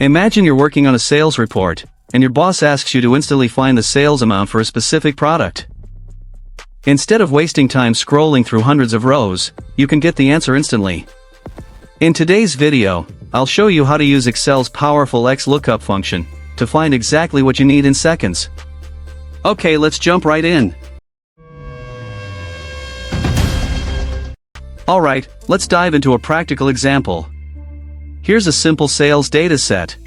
Imagine you're working on a sales report, and your boss asks you to instantly find the sales amount for a specific product. Instead of wasting time scrolling through hundreds of rows, you can get the answer instantly. In today's video, I'll show you how to use Excel's powerful XLOOKUP function to find exactly what you need in seconds. Okay, let's jump right in. Alright, let's dive into a practical example. Here's a simple sales data set.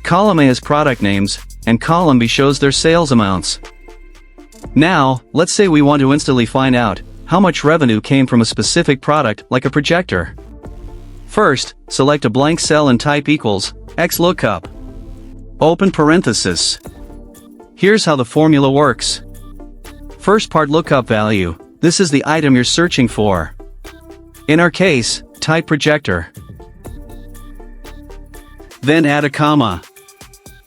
Column A is product names, and column B shows their sales amounts. Now, let's say we want to instantly find out how much revenue came from a specific product like a projector. First, select a blank cell and type equals XLOOKUP. Open parenthesis. Here's how the formula works. First part lookup value, this is the item you're searching for. In our case, type projector. Then add a comma.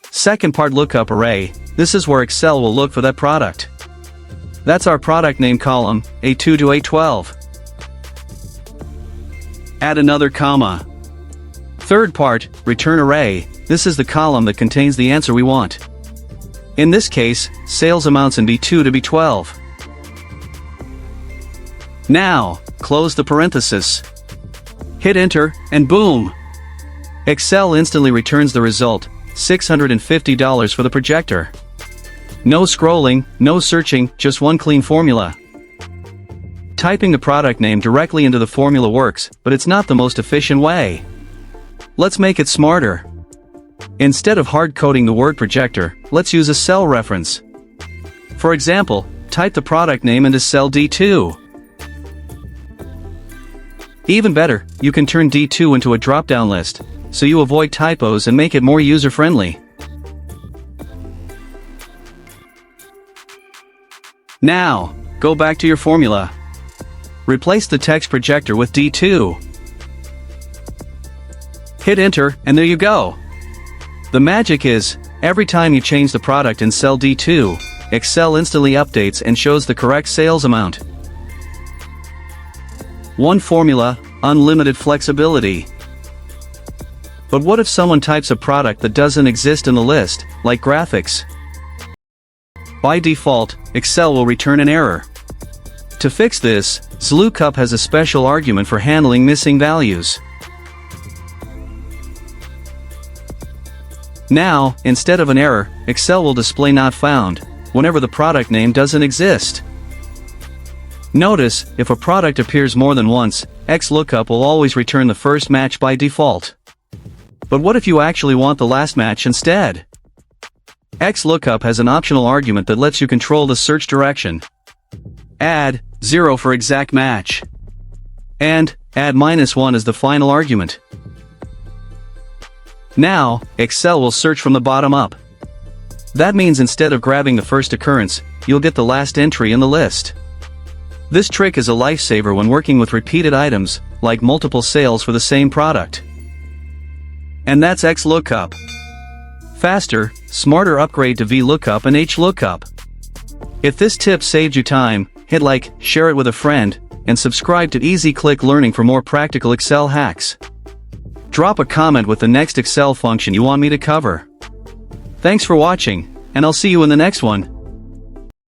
Second part lookup array, this is where Excel will look for that product. That's our product name column, A2 to A12. Add another comma. Third part, return array, this is the column that contains the answer we want. In this case, sales amounts in B2 to B12. Now, close the parenthesis. Hit enter, and boom! Excel instantly returns the result, $650 for the projector. No scrolling, no searching, just one clean formula. Typing the product name directly into the formula works, but it's not the most efficient way. Let's make it smarter. Instead of hard-coding the word projector, let's use a cell reference. For example, type the product name into cell D2. Even better, you can turn D2 into a drop-down list, so you avoid typos and make it more user-friendly. Now, go back to your formula. Replace the text projector with D2. Hit enter, and there you go. The magic is, every time you change the product in cell D2, Excel instantly updates and shows the correct sales amount. One formula, unlimited flexibility. But what if someone types a product that doesn't exist in the list, like graphics? By default, Excel will return an error. To fix this, XLOOKUP has a special argument for handling missing values. Now, instead of an error, Excel will display not found whenever the product name doesn't exist. Notice, if a product appears more than once, XLOOKUP will always return the first match by default. But what if you actually want the last match instead? XLOOKUP has an optional argument that lets you control the search direction. Add 0 for exact match. And add -1 as the final argument. Now, Excel will search from the bottom up. That means instead of grabbing the first occurrence, you'll get the last entry in the list. This trick is a lifesaver when working with repeated items, like multiple sales for the same product. And that's XLOOKUP. Faster, smarter upgrade to VLOOKUP and HLOOKUP. If this tip saved you time, hit like, share it with a friend, and subscribe to Easy Click Learning for more practical Excel hacks. Drop a comment with the next Excel function you want me to cover. Thanks for watching, and I'll see you in the next one.